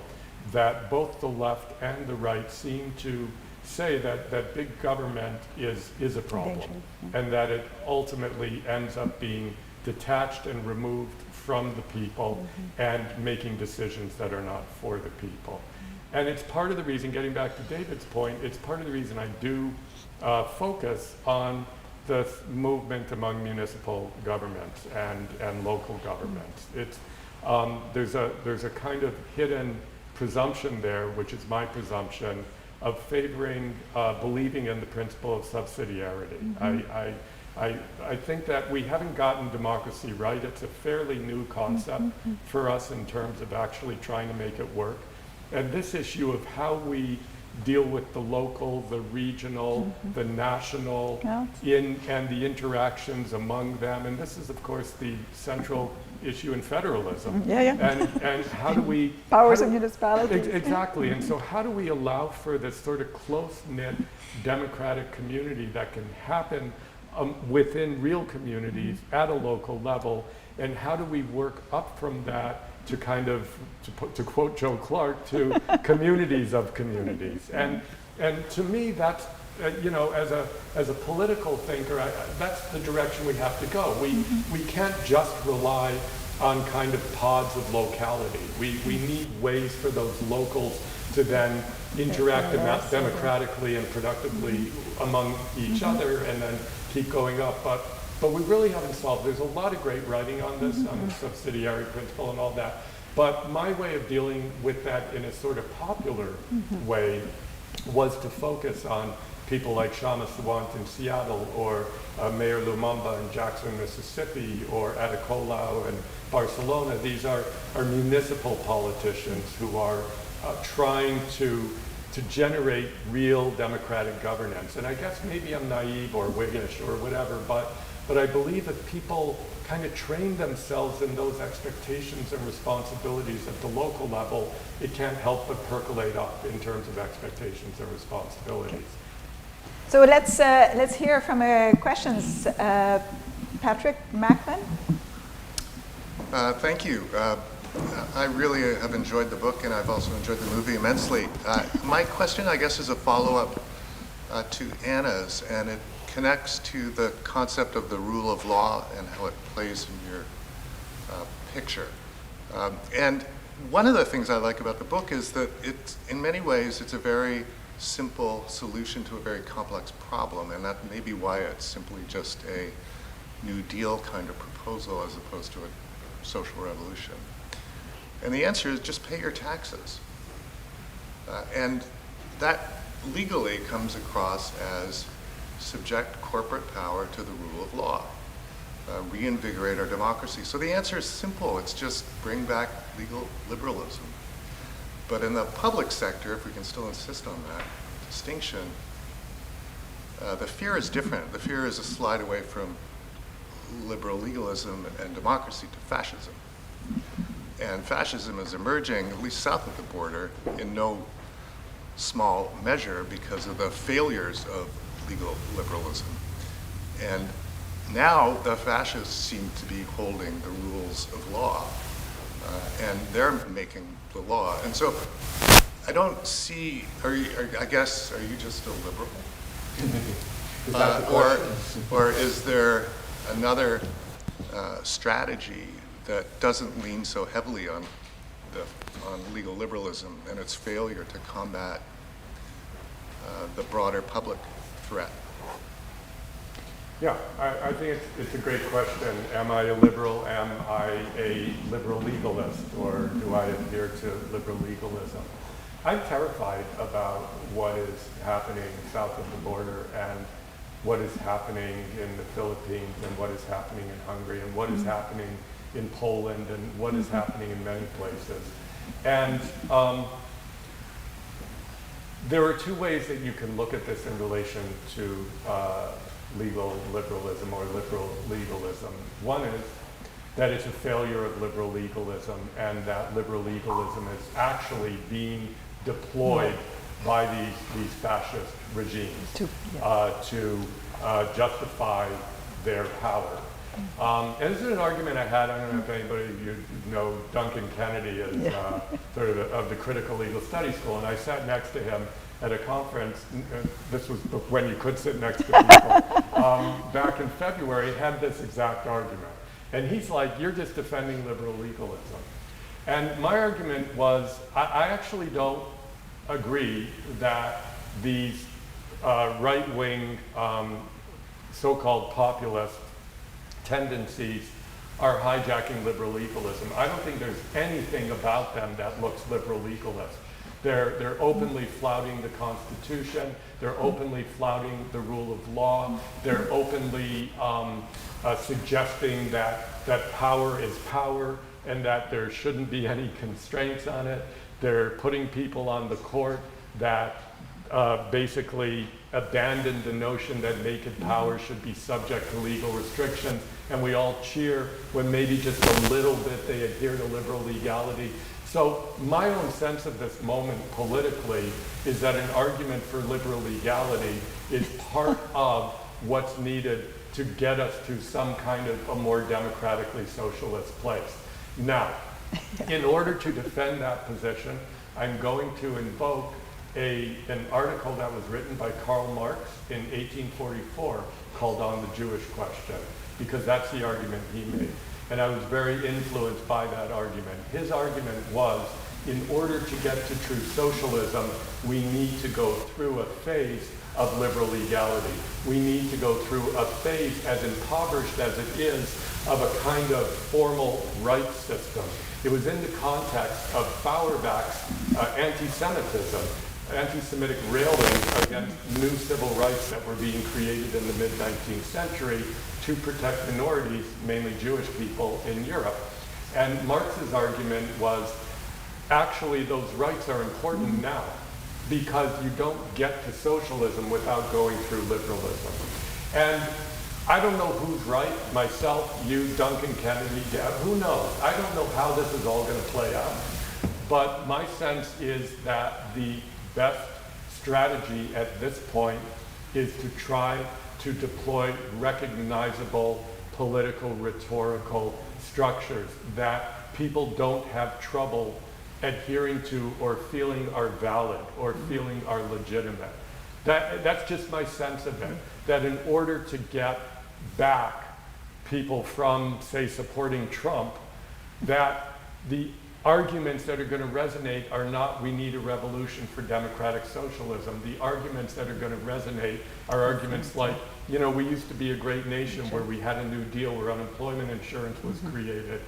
Speaker 7: that both the left and the right seem to say that big government is a problem, and that it ultimately ends up being detached and removed from the people and making decisions that are not for the people. And it's part of the reason, getting back to David's point, it's part of the reason I do focus on the movement among municipal governments and local governments. It's, there's a kind of hidden presumption there, which is my presumption, of favoring, believing in the principle of subsidiarity. I think that we haven't gotten democracy right. It's a fairly new concept for us in terms of actually trying to make it work. And this issue of how we deal with the local, the regional, the national, and the interactions among them. And this is, of course, the central issue in federalism. And how do we...
Speaker 1: Powers of municipalities.
Speaker 7: Exactly. And so how do we allow for this sort of close-knit democratic community that can happen within real communities at a local level? And how do we work up from that to kind of, to quote Joe Clark, to communities of communities? And to me, that's, you know, as a political thinker, that's the direction we have to go. We can't just rely on kind of pods of locality. We need ways for those locals to then interact democratically and productively among each other, and then keep going up. But we really haven't solved. There's a lot of great writing on this, on the subsidiary principle and all that. But my way of dealing with that in a sort of popular way was to focus on people like Shama Sawant in Seattle, or Mayor Lumumba in Jackson, Mississippi, or Ada in Barcelona. These are municipal politicians who are trying to generate real democratic governance. And I guess maybe I'm naive or Whiggish or whatever, but I believe if people kind of train themselves in those expectations and responsibilities at the local level, it can't help but percolate up in terms of expectations and responsibilities.
Speaker 1: So let's hear from questions. Patrick Macklin?
Speaker 2: Thank you. I really have enjoyed the book, and I've also enjoyed the movie immensely. My question, I guess, is a follow-up to Anna's, and it connects to the concept of the rule of law and how it plays in your picture. And one of the things I like about the book is that in many ways, it's a very simple solution to a very complex problem, and that may be why it's simply just a New Deal kind of proposal as opposed to a social revolution. And the answer is just pay your taxes. And that legally comes across as subject corporate power to the rule of law, reinvigorate our democracy. So the answer is simple. It's just bring back legal liberalism. But in the public sector, if we can still insist on that distinction, the fear is different. The fear is a slide away from liberal legalism and democracy to fascism. And fascism is emerging, at least south of the border, in no small measure because of the failures of legal liberalism. And now the fascists seem to be holding the rules of law, and they're making the law. And so I don't see, I guess, are you just a liberal?
Speaker 7: Is that the question?
Speaker 2: Or is there another strategy that doesn't lean so heavily on legal liberalism and its failure to combat the broader public threat?
Speaker 7: Yeah, I think it's a great question. Am I a liberal? Am I a liberal legalist? Or do I adhere to liberal legalism? I'm terrified about what is happening south of the border, and what is happening in the Philippines, and what is happening in Hungary, and what is happening in Poland, and what is happening in many places. And there are two ways that you can look at this in relation to legal liberalism or liberal legalism. One is that it's a failure of liberal legalism, and that liberal legalism is actually being deployed by these fascist regimes to justify their power. And this is an argument I had. I don't know if anybody of you know Duncan Kennedy is sort of the critical legal studies school, and I sat next to him at a conference. This was when you could sit next to people. Back in February, had this exact argument. And he's like, you're just defending liberal legalism. And my argument was, I actually don't agree that these right-wing so-called populist tendencies are hijacking liberal legalism. I don't think there's anything about them that looks liberal legalist. They're openly flouting the Constitution. They're openly flouting the rule of law. They're openly suggesting that power is power and that there shouldn't be any constraints on it. They're putting people on the court that basically abandon the notion that naked power should be subject to legal restrictions, and we all cheer when maybe just a little bit they adhere to liberal legality. So my own sense of this moment politically is that an argument for liberal legality is part of what's needed to get us to some kind of a more democratically socialist place. Now, in order to defend that position, I'm going to invoke an article that was written by Karl Marx in 1844 called On the Jewish Question, because that's the argument he made. And I was very influenced by that argument. His argument was, in order to get to true socialism, we need to go through a phase of liberal legality. We need to go through a phase, as impoverished as it is, of a kind of formal rights system. It was in the context of Feuerbach's anti-Semitism, anti-Semitic railing against new civil rights that were being created in the mid-19th century to protect minorities, mainly Jewish people, in Europe. And Marx's argument was, actually, those rights are important now because you don't get to socialism without going through liberalism. And I don't know who's right, myself, you, Duncan Kennedy, Deb, who knows? I don't know how this is all going to play out. But my sense is that the best strategy at this point is to try to deploy recognizable political rhetorical structures that people don't have trouble adhering to or feeling are valid or feeling are legitimate. That's just my sense of it, that in order to get back people from, say, supporting Trump, that the arguments that are going to resonate are not, we need a revolution for democratic socialism. The arguments that are going to resonate are arguments like, you know, we used to be a great nation where we had a New Deal where unemployment insurance was created.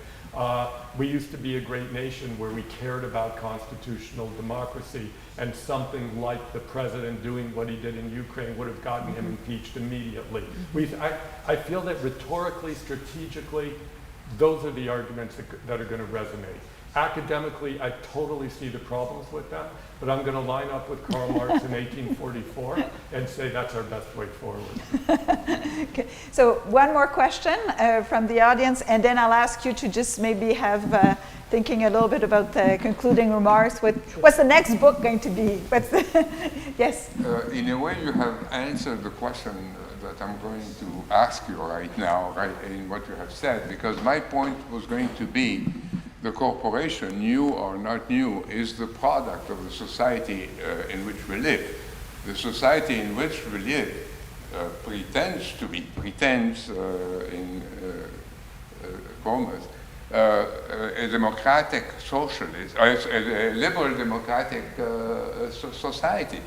Speaker 7: We used to be a great nation where we cared about constitutional democracy, and something like the president doing what he did in Ukraine would have gotten him impeached immediately. I feel that rhetorically, strategically, those are the arguments that are going to resonate. Academically, I totally see the problems with them, but I'm going to line up with Karl Marx in 1844 and say that's our best way forward.
Speaker 1: Okay. So one more question from the audience, and then I'll ask you to just maybe have thinking a little bit about the concluding remarks. What's the next book going to be? Yes?
Speaker 18: In a way, you have answered the question that I'm going to ask you right now, right in what you have said, because my point was going to be the corporation, new or not new, is the product of the society in which we live. The society in which we live pretends in commas, a democratic socialist, a liberal democratic society.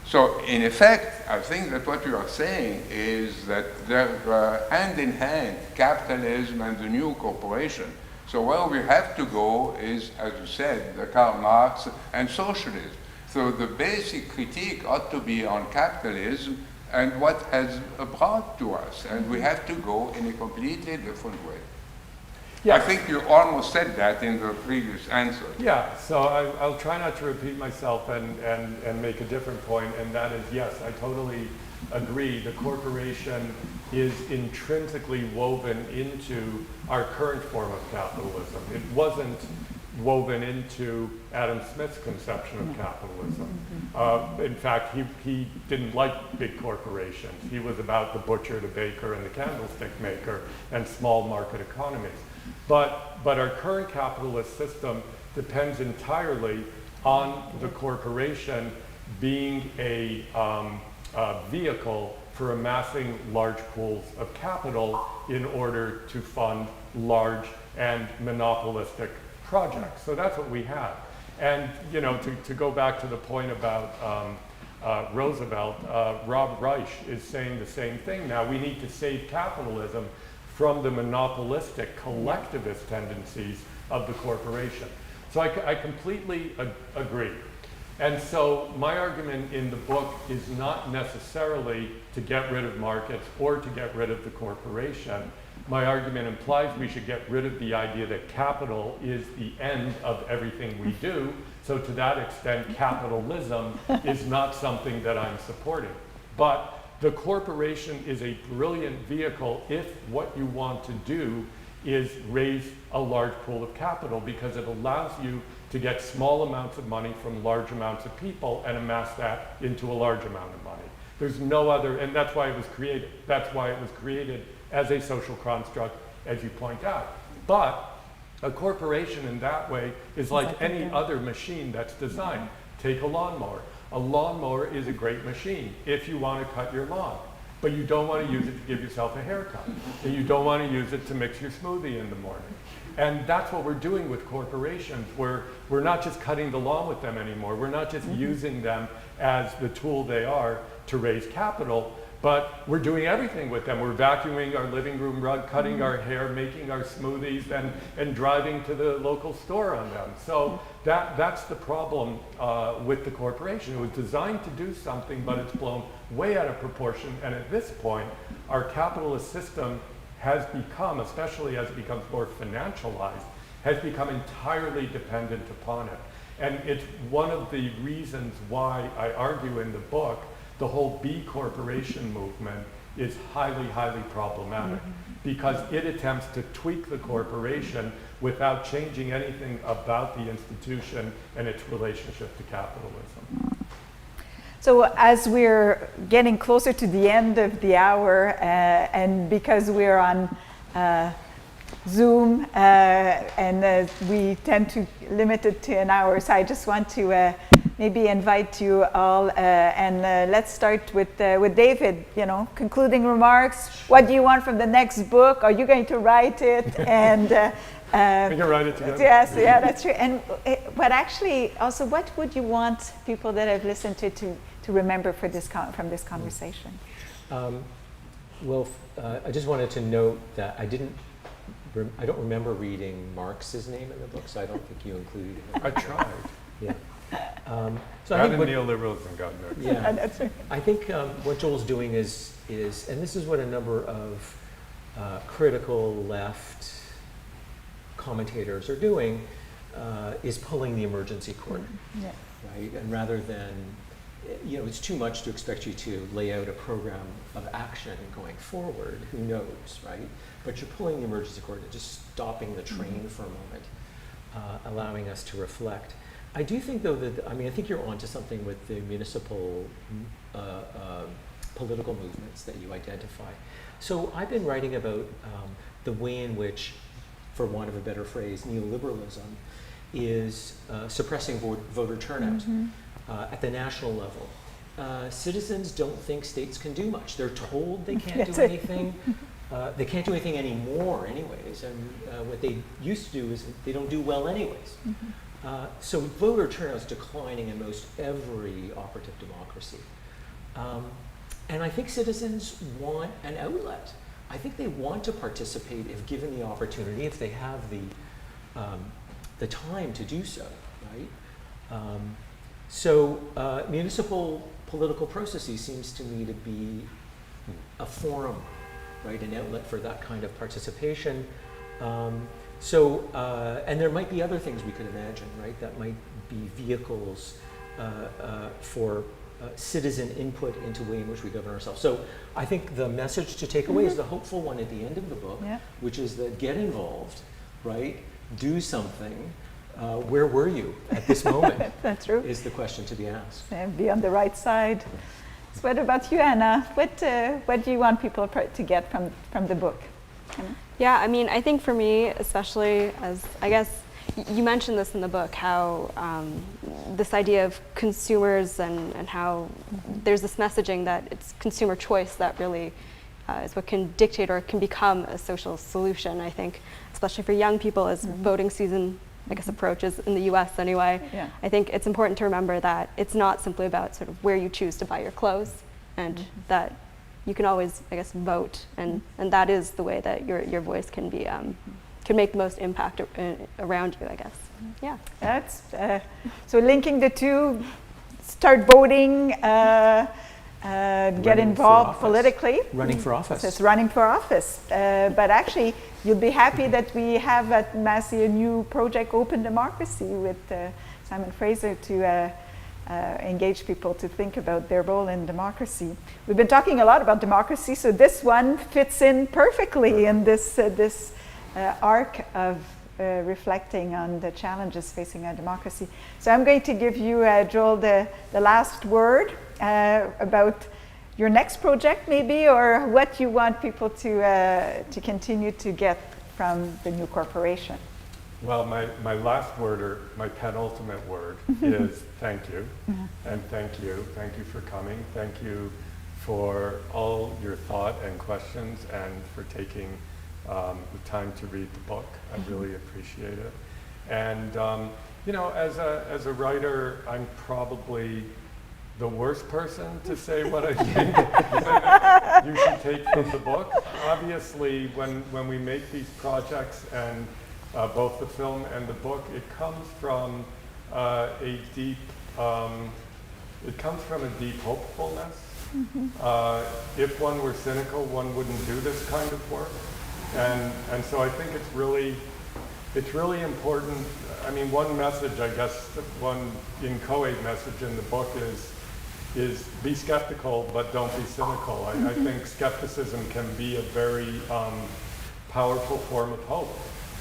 Speaker 18: So in effect, I think that what you are saying is that they're hand in hand, capitalism and the new corporation. So where we have to go is, as you said, the Karl Marx and socialism. So the basic critique ought to be on capitalism and what has brought to us, and we have to go in a completely different way. I think you almost said that in the previous answer.
Speaker 7: Yeah, so I'll try not to repeat myself and make a different point, and that is, yes, I totally agree. The corporation is intrinsically woven into our current form of capitalism. It wasn't woven into Adam Smith's conception of capitalism. In fact, he didn't like big corporations. He was about the butcher, the baker, and the candlestick maker, and small market economies. But our current capitalist system depends entirely on the corporation being a vehicle for amassing large pools of capital in order to fund large and monopolistic projects. So that's what we have. And to go back to the point about Roosevelt, Rob Reich is saying the same thing now. We need to save capitalism from the monopolistic collectivist tendencies of the corporation. So I completely agree. And so my argument in the book is not necessarily to get rid of markets or to get rid of the corporation. My argument implies we should get rid of the idea that capital is the end of everything we do. So to that extent, capitalism is not something that I'm supporting. But the corporation is a brilliant vehicle if what you want to do is raise a large pool of capital, because it allows you to get small amounts of money from large amounts of people and amass that into a large amount of money. There's no other, and that's why it was created. That's why it was created as a social construct, as you point out. But a corporation in that way is like any other machine that's designed. Take a lawnmower. A lawnmower is a great machine if you want to cut your lawn, but you don't want to use it to give yourself a haircut, and you don't want to use it to mix your smoothie in the morning. And that's what we're doing with corporations. We're not just cutting the lawn with them anymore. We're not just using them as the tool they are to raise capital, but we're doing everything with them. We're vacuuming our living room rug, cutting our hair, making our smoothies, and driving to the local store on them. So that's the problem with the corporation. It was designed to do something, but it's blown way out of proportion. And at this point, our capitalist system has become, especially as it becomes more financialized, has become entirely dependent upon it. And it's one of the reasons why I argue in the book the whole B corporation movement is highly, highly problematic, because it attempts to tweak the corporation without changing anything about the institution and its relationship to capitalism.
Speaker 1: So as we're getting closer to the end of the hour, and because we're on Zoom, and we tend to limit it to an hour, so I just want to maybe invite you all, and let's start with David. Concluding remarks. What do you want from the next book? Are you going to write it? And
Speaker 7: we can write it together.
Speaker 1: Yes, yeah, that's true. And but actually, also, what would you want people that have listened to remember from this conversation?
Speaker 22: Well, I just wanted to note that I don't remember reading Marx's name in the book, so I don't think you included him.
Speaker 7: I tried.
Speaker 22: Yeah.
Speaker 7: So I think neoliberalism got mixed.
Speaker 22: Yeah,
Speaker 1: that's right.
Speaker 22: I think what Joel's doing is, and this is what a number of critical left commentators are doing, is pulling the emergency cord, right? And rather than, it's too much to expect you to lay out a program of action going forward. Who knows, right? But you're pulling the emergency cord and just stopping the train for a moment, allowing us to reflect. I do think, though, that, I think you're onto something with the municipal political movements that you identify. So I've been writing about the way in which, for want of a better phrase, neoliberalism is suppressing voter turnout at the national level. Citizens don't think states can do much. They're told they can't do anything. They can't do anything anymore anyways, and what they used to do is they don't do well anyways. So voter turnout is declining in most every operative democracy. And I think citizens want an outlet. I think they want to participate if given the opportunity, if they have the time to do so, right? So municipal political processes seems to me to be a forum, right, an outlet for that kind of participation. So, and there might be other things we could imagine, right? That might be vehicles for citizen input into the way in which we govern ourselves. So I think the message to take away is the hopeful one at the end of the book, which is that get involved, right? Do something. Where were you at this moment?
Speaker 1: That's true.
Speaker 22: Is the question to be asked.
Speaker 1: And be on the right side. So what about you, Anna? What do you want people to get from the book?
Speaker 21: Yeah, I mean, I think for me, especially as, I guess, you mentioned this in the book, how this idea of consumers and how there's this messaging that it's consumer choice that really is what can dictate or can become a social solution, I think, especially for young people as voting season, I guess, approaches in the US anyway.
Speaker 1: Yeah.
Speaker 21: I think it's important to remember that it's not simply about sort of where you choose to buy your clothes, and that you can always, I guess, vote, and that is the way that your voice can be can make the most impact around you, I guess. Yeah.
Speaker 1: That's so linking the two, start voting, get involved politically.
Speaker 22: Running for office.
Speaker 1: It's running for office. But actually, you'll be happy that we have at Massey a new project, Open Democracy, with Simon Fraser to engage people to think about their role in democracy. We've been talking a lot about democracy, so this one fits in perfectly in this arc of reflecting on the challenges facing our democracy. So I'm going to give you, Joel, the last word about your next project, maybe, or what you want people to continue to get from the new corporation.
Speaker 7: Well, my last word, or my penultimate word, is thank you. And thank you. Thank you for coming. Thank you for all your thought and questions, and for taking the time to read the book. I really appreciate it. And you know, as a writer, I'm probably the worst person to say what I think you should take from the book. Obviously, when we make these projects, and both the film and the book, it comes from a deep hopefulness. If one were cynical, one wouldn't do this kind of work. And so I think it's really important. I mean, one message, I guess, one inchoate message in the book is be skeptical, but don't be cynical. I think skepticism can be a very powerful form of hope,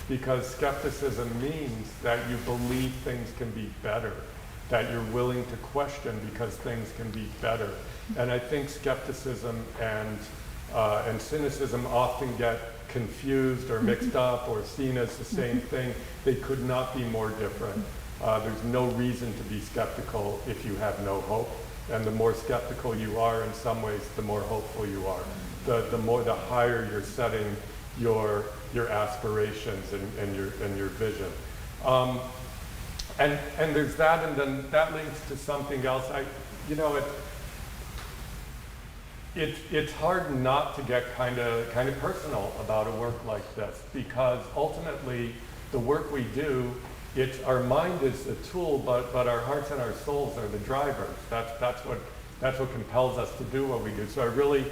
Speaker 7: because skepticism means that you believe things can be better, that you're willing to question because things can be better. And I think skepticism and cynicism often get confused or mixed up or seen as the same thing. They could not be more different. There's no reason to be skeptical if you have no hope. And the more skeptical you are, in some ways, the more hopeful you are. The higher you're setting your aspirations and your vision. And there's that, and then that links to something else. It's hard not to get kind of personal about a work like this, because ultimately the work we do, our mind is the tool, but our hearts and our souls are the drivers. That's what compels us to do what we do. So I really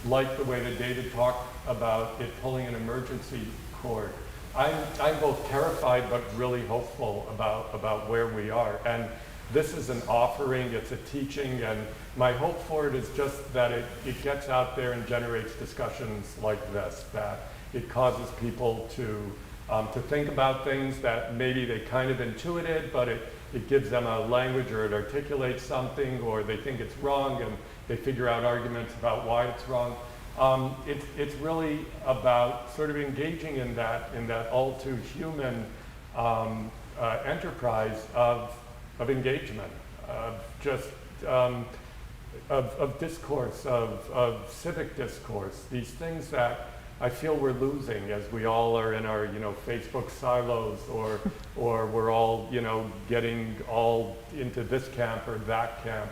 Speaker 7: like the way that David talked about it pulling an emergency cord. I'm both terrified but really hopeful about where we are. And this is an offering, it's a teaching, and my hope for it is just that it gets out there and generates discussions like this, that it causes people to think about things that maybe they kind of intuited, but it gives them a language, or it articulates something, or they think it's wrong and they figure out arguments about why it's wrong. It's really about sort of engaging in that all too human enterprise of engagement, of discourse, of civic discourse, these things that I feel we're losing as we all are in our Facebook silos, or we're all getting all into this camp or that camp.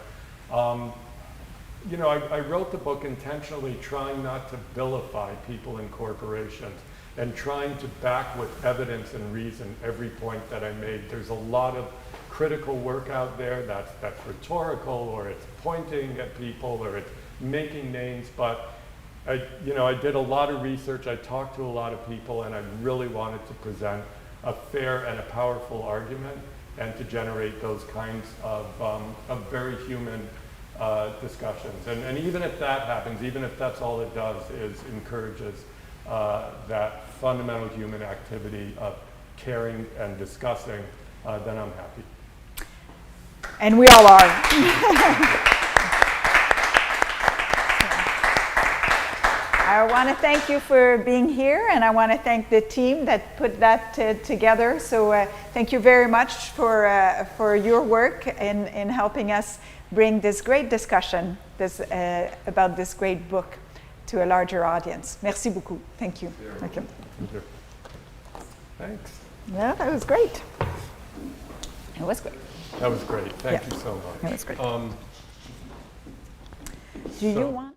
Speaker 7: I wrote the book intentionally trying not to vilify people in corporations, and trying to back with evidence and reason every point that I made. There's a lot of critical work out there that's rhetorical, or it's pointing at people, or it's making names, but I did a lot of research, I talked to a lot of people, and I really wanted to present a fair and a powerful argument and to generate those kinds of very human discussions. And even if that happens, even if that's all it does is encourages that fundamental human activity of caring and discussing, then I'm happy.
Speaker 1: And we all are. I want to thank you for being here, and I want to thank the team that put that together. So thank you very much for your work in helping us bring this great discussion about this great book to a larger audience. Merci beaucoup. Thank you.
Speaker 7: Thank you. Thanks.
Speaker 1: Yeah, that was great. It was great.
Speaker 7: That was great. Thank you so much.
Speaker 1: That was great. Do you want?